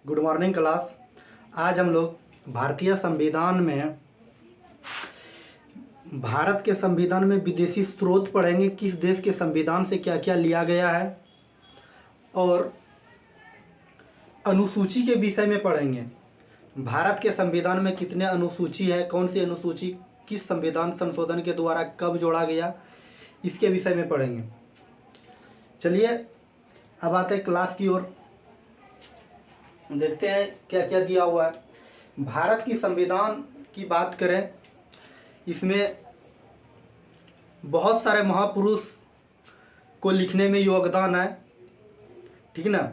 Good morning class. आज हम लोग भारतीय संविधान में भारत के संविधान में विदेशी स्रोत पढ़ेंगे। किस देश के संविधान से क्या क्या लिया गया है और अनुसूची के विषय में पढ़ेंगे। भारत के संविधान में कितने अनुसूची है, कौन सी अनुसूची किस संविधान संशोधन के द्वारा कब जोड़ा गया, इसके विषय में पढ़ेंगे। चलिए अब आते हैं क्लास की ओर, देखते हैं क्या क्या दिया हुआ है। भारत की संविधान की बात करें, इसमें बहुत सारे महापुरुष को लिखने में योगदान है, ठीक ना,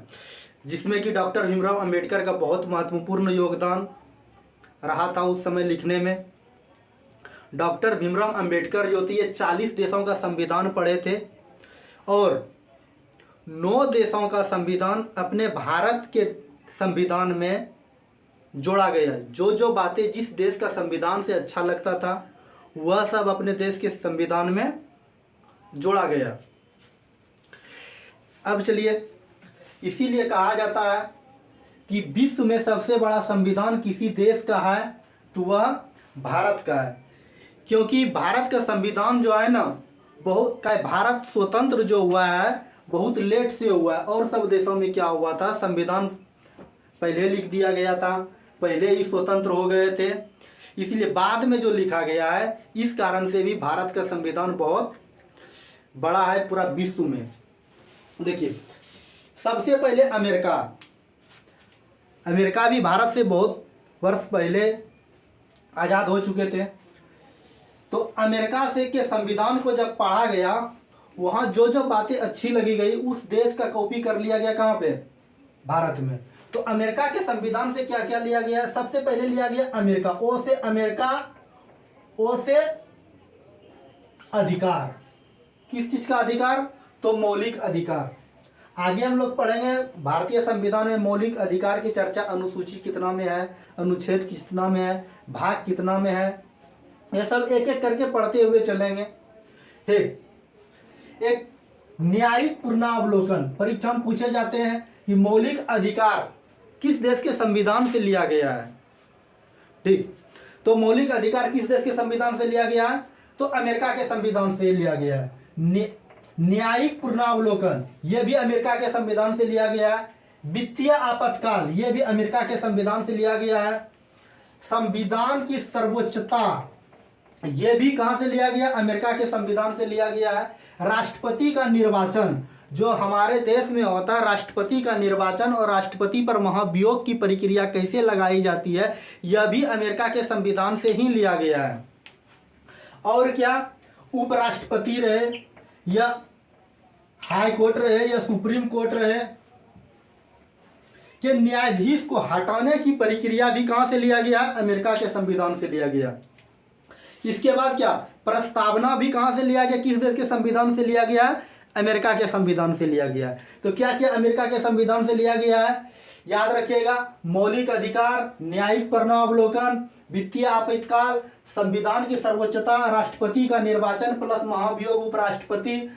जिसमें कि डॉक्टर भीमराव अंबेडकर का बहुत महत्वपूर्ण योगदान रहा था उस समय लिखने में। डॉक्टर भीमराव अंबेडकर जो थे 40 देशों का संविधान पढ़े थे और 9 देशों का संविधान अपने भारत के संविधान में जोड़ा गया। जो जो बातें जिस देश का संविधान से अच्छा लगता था वह सब अपने देश के संविधान में जोड़ा गया। अब चलिए, इसीलिए कहा जाता है कि विश्व में सबसे बड़ा संविधान किसी देश का है तो वह भारत का है, क्योंकि भारत का संविधान जो है ना भारत स्वतंत्र जो हुआ है बहुत लेट से हुआ है। और सब देशों में क्या हुआ था, संविधान पहले लिख दिया गया था, पहले ही स्वतंत्र हो गए थे, इसलिए बाद में जो लिखा गया है, इस कारण से भी भारत का संविधान बहुत बड़ा है पूरा विश्व में। देखिए, सबसे पहले अमेरिका भी भारत से बहुत वर्ष पहले आज़ाद हो चुके थे। तो अमेरिका से के संविधान को जब पढ़ा गया, वहाँ जो जो बातें अच्छी लगी गई उस देश का कॉपी कर लिया गया। कहाँ पे? भारत में। तो अमेरिका के संविधान से क्या क्या लिया गया? सबसे पहले लिया गया अमेरिका। ओ से अमेरिका, ओ से अधिकार। किस चीज का अधिकार? तो मौलिक अधिकार। आगे हम लोग पढ़ेंगे भारतीय संविधान में मौलिक अधिकार की चर्चा, अनुसूची कितना में है, अनुच्छेद कितना में है, भाग कितना में है, ये सब एक एक करके पढ़ते हुए चलेंगे। ठीक, एक न्यायिक पूर्णावलोकन परीक्षा में पूछे जाते हैं कि मौलिक अधिकार किस देश के संविधान से लिया गया है। ठीक, तो मौलिक अधिकार किस देश के संविधान से लिया गया है? तो अमेरिका के संविधान से लिया गया है। न्यायिक पूर्णावलोकन यह भी अमेरिका के संविधान से लिया गया है। वित्तीय आपातकाल यह भी अमेरिका के संविधान से लिया गया है। संविधान की सर्वोच्चता यह भी कहां से लिया गया? अमेरिका के संविधान से लिया गया है। राष्ट्रपति का निर्वाचन जो हमारे देश में होता है, राष्ट्रपति का निर्वाचन और राष्ट्रपति पर महाभियोग की प्रक्रिया कैसे लगाई जाती है, यह भी अमेरिका के संविधान से ही लिया गया है। और क्या, उपराष्ट्रपति रहे या हाई कोर्ट रहे या सुप्रीम कोर्ट रहे के न्यायाधीश को हटाने की प्रक्रिया भी कहां से लिया गया? अमेरिका के संविधान से लिया गया। इसके बाद क्या, प्रस्तावना भी कहां से लिया गया? किस देश के संविधान से लिया गया? अमेरिका के संविधान से लिया गया। तो क्या क्या अमेरिका के संविधान से लिया गया है? याद रखिएगा, मौलिक अधिकार, न्यायिक पूर्णावलोकन, वित्तीय आपातकाल, संविधान की सर्वोच्चता, राष्ट्रपति का निर्वाचन प्लस महाभियोग, उपराष्ट्रपति,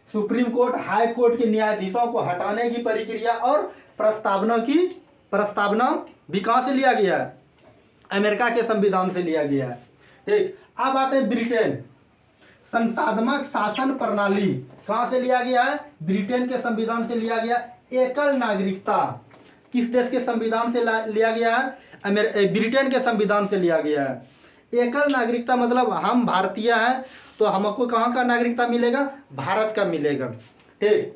सुप्रीम कोर्ट, हाई कोर्ट के न्यायाधीशों को हटाने की प्रक्रिया और प्रस्तावना भी कहां से लिया गया है? अमेरिका के संविधान से लिया गया है। ठीक, अब आते हैं ब्रिटेन। संसाधनात्मक शासन प्रणाली कहां से लिया गया है? ब्रिटेन के संविधान से लिया गया। एकल नागरिकता किस देश के संविधान से लिया गया है? ब्रिटेन के संविधान से लिया गया है। एकल नागरिकता मतलब हम भारतीय हैं तो हमको कहां का नागरिकता मिलेगा? भारत का मिलेगा। ठीक,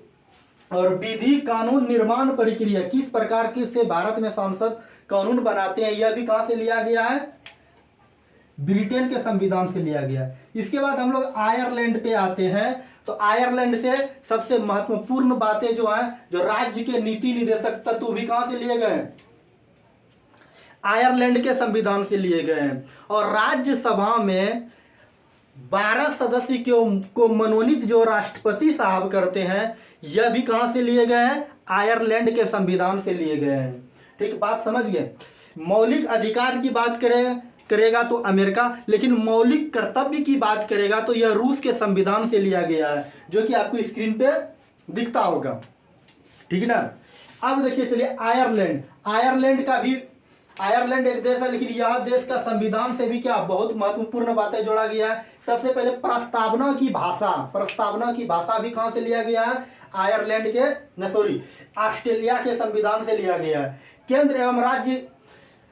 और विधि कानून निर्माण प्रक्रिया किस प्रकार की से भारत में सांसद कानून बनाते हैं, यह भी कहां से लिया गया है? ब्रिटेन के संविधान से लिया गया। इसके बाद हम लोग आयरलैंड पे आते हैं। तो आयरलैंड से सबसे महत्वपूर्ण बातें जो है, जो राज्य के नीति निर्देशक तत्व भी कहां से लिए गए हैं? आयरलैंड के संविधान से लिए गए हैं। और राज्यसभा में 12 सदस्य को मनोनीत जो राष्ट्रपति साहब करते हैं, यह भी कहां से लिए गए हैं? आयरलैंड के संविधान से लिए गए हैं। ठीक, बात समझ गए। मौलिक अधिकार की बात करेगा तो अमेरिका, लेकिन मौलिक कर्तव्य की बात करेगा तो यह रूस के संविधान से लिया गया है, जो कि आपको स्क्रीन पे दिखता होगा। ठीक है ना। अब देखिए, चलिए आयरलैंड। आयरलैंड का भी, आयरलैंड एक देश है लेकिन यह देश का संविधान से भी क्या बहुत महत्वपूर्ण बातें जोड़ा गया है। सबसे पहले प्रस्तावना की भाषा, प्रस्तावना की भाषा भी कहाँ से लिया गया है, आयरलैंड के न सॉरी ऑस्ट्रेलिया के संविधान से लिया गया है। केंद्र एवं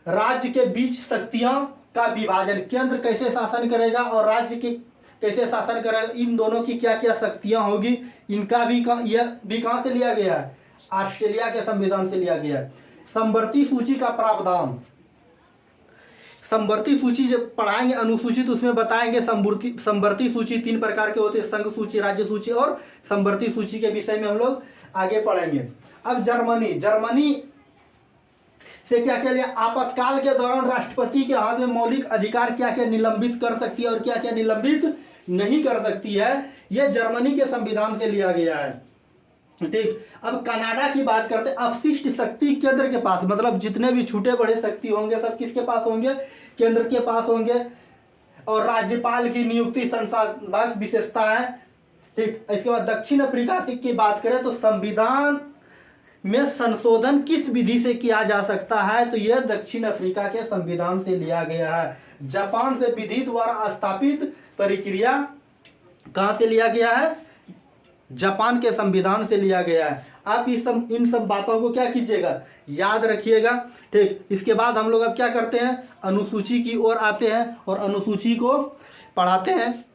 राज्य के बीच शक्तियां का विभाजन, केंद्र कैसे शासन करेगा और राज्य के कैसे शासन करेगा, इन दोनों की क्या क्या शक्तियां होगी, इनका भी यह भी कहां से लिया गया है, ऑस्ट्रेलिया के संविधान से लिया गया है। समवर्ती सूची का प्रावधान, समवर्ती सूची जब पढ़ाएंगे अनुसूचित उसमें बताएंगे समवर्ती सूची 3 प्रकार के होते हैं, संघ सूची, राज्य सूची और समवर्ती सूची के विषय में हम लोग आगे पढ़ेंगे। अब जर्मनी से क्या क्या लिया, आपातकाल के दौरान राष्ट्रपति के हाथ में मौलिक अधिकार क्या क्या निलंबित कर सकती है और क्या क्या निलंबित नहीं कर सकती है, यह जर्मनी के संविधान से लिया गया है। ठीक, अब कनाडा की बात करते हैं। अवशिष्ट शक्ति केंद्र के पास, मतलब जितने भी छूटे बड़े शक्ति होंगे सब किसके पास होंगे, केंद्र के पास होंगे। और राज्यपाल की नियुक्ति संसदीय विशेषता है। ठीक, इसके बाद दक्षिण अफ्रीका की बात करें तो संविधान में संशोधन किस विधि से किया जा सकता है, तो यह दक्षिण अफ्रीका के संविधान से लिया गया है। जापान से विधि द्वारा स्थापित प्रक्रिया कहां से लिया गया है, जापान के संविधान से लिया गया है। आप इन सब बातों को क्या कीजिएगा, याद रखिएगा। ठीक, इसके बाद हम लोग अब क्या करते हैं, अनुसूची की ओर आते हैं और अनुसूची को पढ़ाते हैं।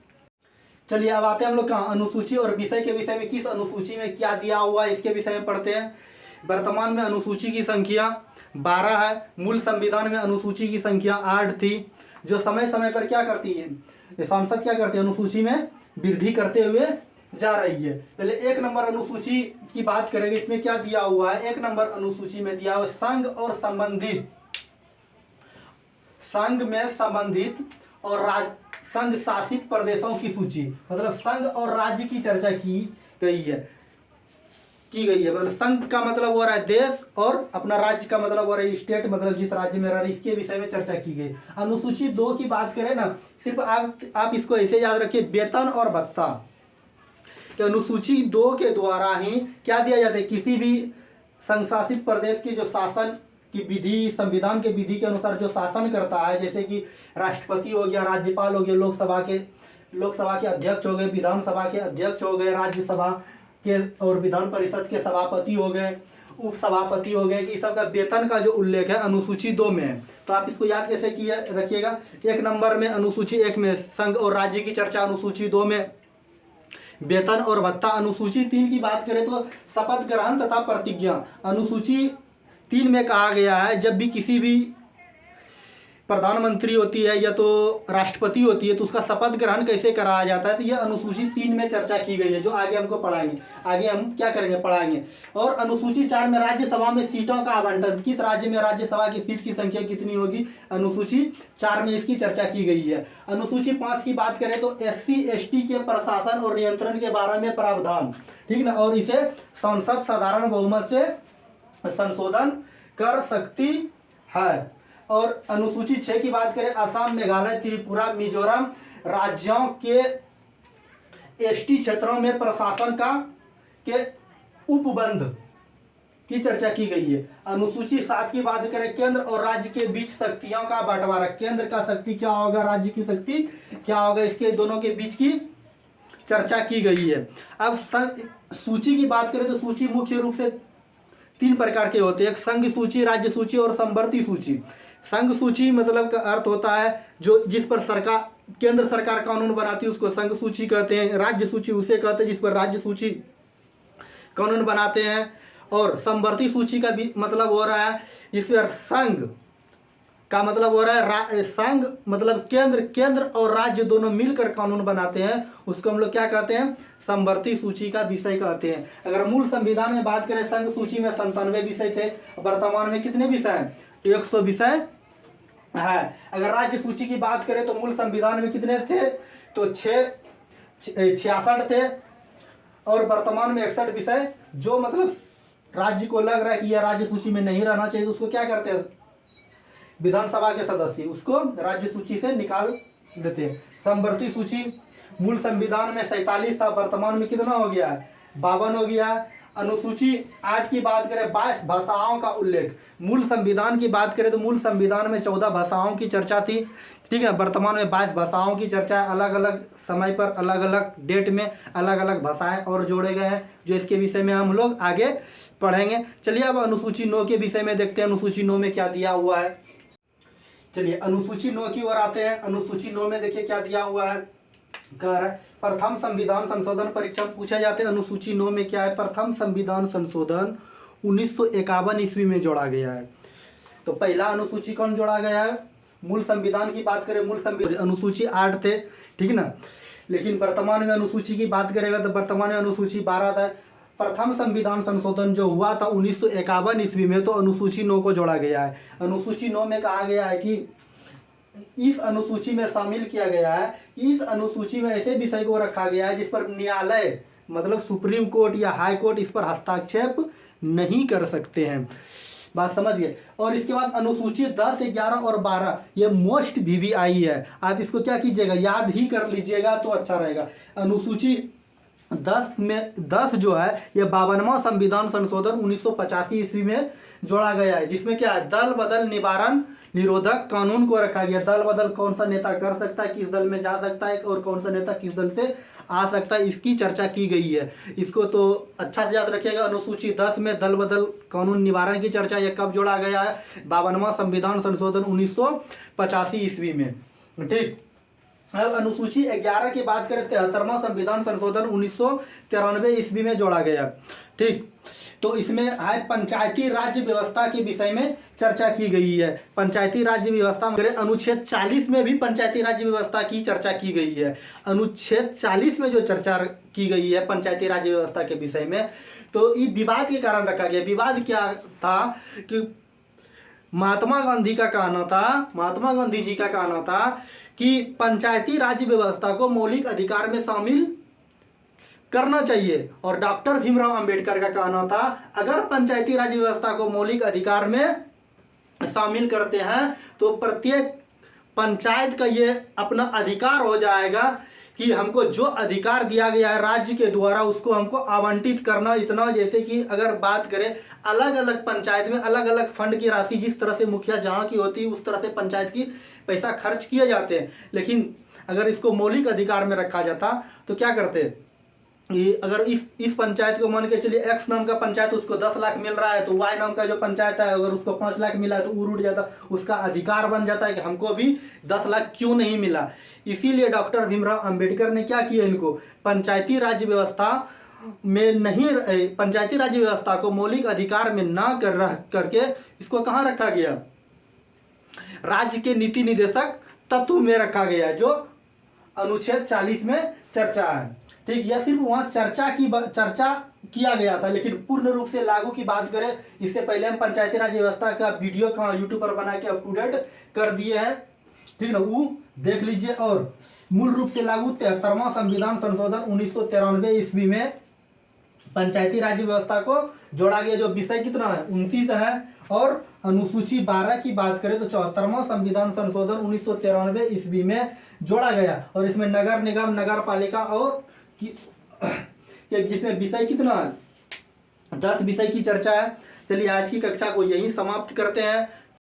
चलिए अब आते हैं हम लोग कहाँ, अनुसूची और विषय के विषय में, किस अनुसूची में क्या दिया हुआ है इसके विषय में पढ़ते हैं। वर्तमान में अनुसूची की संख्या 12 है। मूल संविधान में अनुसूची की संख्या 8 थी, जो समय समय पर क्या करती है, सांसद क्या करते हैं, अनुसूची में वृद्धि करते हुए जा रही है। पहले 1 नंबर अनुसूची की बात करेंगे, इसमें क्या दिया हुआ है। 1 नंबर अनुसूची में दिया हुआ संघ और संबंधित, संघ में संबंधित और संघ शासित प्रदेशों की सूची, मतलब संघ और राज्य की चर्चा की गई है। मतलब संघ का मतलब हो रहा है देश और अपना राज्य का मतलब हो रहा है स्टेट, मतलब जिस राज्य में रह रहे, इसके विषय में चर्चा की गई। अनुसूची 2 की बात करें ना, सिर्फ आप इसको ऐसे याद रखिए, वेतन और भत्ता। कि अनुसूची 2 के द्वारा ही क्या दिया जाता है, किसी भी संघ शासित प्रदेश की जो शासन की विधि, संविधान के विधि के अनुसार जो शासन करता है, जैसे कि राष्ट्रपति हो गया, राज्यपाल हो गया, लोकसभा के अध्यक्ष हो गए, विधानसभा के अध्यक्ष हो गए, राज्यसभा के और विधान परिषद के सभापति हो गए, उप सभापति हो गए, कि सब का वेतन का जो उल्लेख है अनुसूची 2 में है। तो आप इसको याद कैसे किया रखिएगा। 1 नंबर में अनुसूची 1 में संघ और राज्य की चर्चा, अनुसूची 2 में वेतन और भत्ता। अनुसूची 3 की बात करें तो शपथ ग्रहण तथा प्रतिज्ञा। अनुसूची 3 में कहा गया है, जब भी किसी भी प्रधानमंत्री होती है या तो राष्ट्रपति होती है तो उसका शपथ ग्रहण कैसे कराया जाता है, तो यह अनुसूची 3 में चर्चा की गई है, जो आगे हमको पढ़ाएंगे, आगे हम क्या करेंगे, पढ़ाएंगे। और अनुसूची 4 में राज्यसभा में सीटों का आवंटन, किस राज्य में राज्यसभा की सीट की संख्या कितनी होगी, अनुसूची 4 में इसकी चर्चा की गई है। अनुसूची 5 की बात करें तो SC ST के प्रशासन और नियंत्रण के बारे में प्रावधान, ठीक ना, और इसे संसद साधारण बहुमत से संशोधन कर सकती है। और अनुसूची 6 की बात करें, असम, मेघालय, त्रिपुरा, मिजोरम राज्यों के ST क्षेत्रों में प्रशासन के उपबंध की चर्चा की गई है। अनुसूची 7 की बात करें, केंद्र और राज्य के बीच शक्तियों का बंटवारा, केंद्र का शक्ति क्या होगा, राज्य की शक्ति क्या होगा, इसके दोनों के बीच की चर्चा की गई है। अब सूची की बात करें तो सूची मुख्य रूप से 3 प्रकार के होते हैं, एक संघ सूची, राज्य सूची और समवर्ती सूची। संघ सूची मतलब का अर्थ होता है जो जिस पर सरकार, केंद्र सरकार कानून बनाती है उसको संघ सूची कहते हैं। राज्य सूची उसे कहते हैं जिस पर राज्य सूची कानून बनाते हैं। और समवर्ती सूची का भी मतलब हो रहा है जिस पर संघ का मतलब हो रहा है, संघ मतलब केंद्र और राज्य दोनों मिलकर कानून बनाते हैं, उसको हम लोग क्या कहते हैं, समवर्ती सूची का विषय कहते हैं। अगर मूल संविधान में बात करें, संघ सूची में 97 विषय थे, वर्तमान में कितने विषय हैं, 100 विषय है। अगर राज्य सूची की बात करें तो मूल संविधान में कितने थे, तो 66 थे और वर्तमान में 61 विषय। जो मतलब राज्य को लग रहा है कि यह राज्य सूची में नहीं रहना चाहिए तो उसको क्या करते हैं, विधानसभा के सदस्य उसको राज्य सूची से निकाल देते हैं। समवर्ती सूची मूल संविधान में 47 था, वर्तमान में कितना हो गया है, 52 हो गया। अनुसूची 8 की बात करें 22 भाषाओं का उल्लेख। मूल संविधान की बात करें तो मूल संविधान में 14 भाषाओं की चर्चा थी, ठीक है। वर्तमान में 22 भाषाओं की चर्चा है। अलग अलग समय पर अलग अलग डेट में अलग अलग भाषाएं और जोड़े गए हैं, जो इसके विषय में हम लोग आगे पढ़ेंगे। चलिए अब अनुसूची 9 के विषय में देखते हैं, अनुसूची 9 में क्या दिया हुआ है। चलिए अनुसूची 9 की ओर आते हैं। अनुसूची 9 में देखिए क्या दिया हुआ है। कह रहा है प्रथम संविधान संशोधन परीक्षा में पूछा जाते हैं। अनुसूची 9 में क्या है, प्रथम संविधान संशोधन 1951 ईस्वी में जोड़ा गया है। तो पहला अनुसूची कौन जोड़ा गया है, मूल संविधान की बात करें, मूल संविधान अनुसूची 8 थे, ठीक ना। लेकिन वर्तमान में अनुसूची की बात करेगा तो वर्तमान में अनुसूची 12 था। प्रथम संविधान संशोधन जो हुआ था 1951 ईस्वी में, तो अनुसूची 9 को जोड़ा गया है। अनुसूची 9 में कहा गया है कि इस अनुसूची में शामिल किया गया है, इस अनुसूची में ऐसे विषय को रखा गया है जिस पर न्यायालय मतलब सुप्रीम कोर्ट या हाई कोर्ट इस पर हस्तक्षेप नहीं कर सकते हैं। बात समझ गए। और इसके बाद अनुसूची 10, 11 और 12 ये मोस्ट VVI है। आप इसको क्या कीजिएगा, याद ही कर लीजिएगा तो अच्छा रहेगा। अनुसूची 10 जो है ये 52वां संविधान संशोधन 1985 ईस्वी में जोड़ा गया है, जिसमें क्या है, दल बदल निवारण निरोधक कानून को रखा गया। दल बदल कौन सा नेता कर सकता है, किस दल में जा सकता है और कौन सा नेता किस दल से आ सकता है, इसकी चर्चा की गई है। इसको तो अच्छा से याद रखिएगा। अनुसूची 10 में दल बदल कानून निवारण की चर्चा ये कब जोड़ा गया है, 52वां संविधान संशोधन 1985 ईस्वी में, ठीक। अब अनुसूची 11 की बात करें 73वां संविधान संशोधन 1993 ईस्वी में जोड़ा गया, ठीक। तो इसमें है पंचायती राज्य व्यवस्था के विषय में चर्चा की गई है। पंचायती राज्य व्यवस्था में अनुच्छेद 40 में भी पंचायती राज्य व्यवस्था की चर्चा की गई है। अनुच्छेद 40 में जो चर्चा की गई है पंचायती राज्य व्यवस्था के विषय में, तो ये विवाद के कारण रखा गया। विवाद क्या था कि महात्मा गांधी जी का कहना था कि पंचायती राज्य व्यवस्था को मौलिक अधिकार में शामिल करना चाहिए, और डॉक्टर भीमराव अंबेडकर का कहना था अगर पंचायती राज्य व्यवस्था को मौलिक अधिकार में शामिल करते हैं तो प्रत्येक पंचायत का ये अपना अधिकार हो जाएगा कि हमको जो अधिकार दिया गया है राज्य के द्वारा उसको हमको आवंटित करना इतना। जैसे कि अगर बात करें अलग अलग पंचायत में अलग अलग फंड की राशि जिस तरह से मुखिया जहाँ की होती है उस तरह से पंचायत की पैसा खर्च किए जाते हैं, लेकिन अगर इसको मौलिक अधिकार में रखा जाता तो क्या करते, ये अगर इस पंचायत को मान के चलिए एक्स नाम का पंचायत उसको 10 लाख मिल रहा है, तो वाई नाम का जो पंचायत है अगर उसको 5 लाख मिला है तो वो उड़ जाता, उसका अधिकार बन जाता है कि हमको भी 10 लाख क्यों नहीं मिला। इसीलिए डॉक्टर भीमराव अंबेडकर ने क्या किया, इनको पंचायती राज्य व्यवस्था में नहीं, पंचायती राज्य व्यवस्था को मौलिक अधिकार में ना करके इसको कहाँ रखा गया, राज्य के नीति निदेशक तत्व में रखा गया, जो अनुच्छेद 40 में चर्चा है, ठीक। यह सिर्फ वहाँ चर्चा किया गया था, लेकिन पूर्ण रूप से लागू की बात करें इससे पहले हम पंचायती राज व्यवस्था का वीडियो का यूट्यूब पर बना के अप टू डेट कर दिए हैं, ठीक ना, वो देख लीजिए। और मूल रूप से लागू 73वां संविधान संशोधन 1993 ईस्वी में पंचायती राज्य व्यवस्था को जोड़ा गया, जो विषय कितना है 29 है। और अनुसूची 12 की बात करें तो 74वां संविधान संशोधन 1993 ईस्वी में जोड़ा गया, और इसमें नगर निगम, नगर पालिका और जिसमें विषय कितना है 10 विषय की चर्चा है। चलिए आज की कक्षा को यहीं समाप्त करते हैं।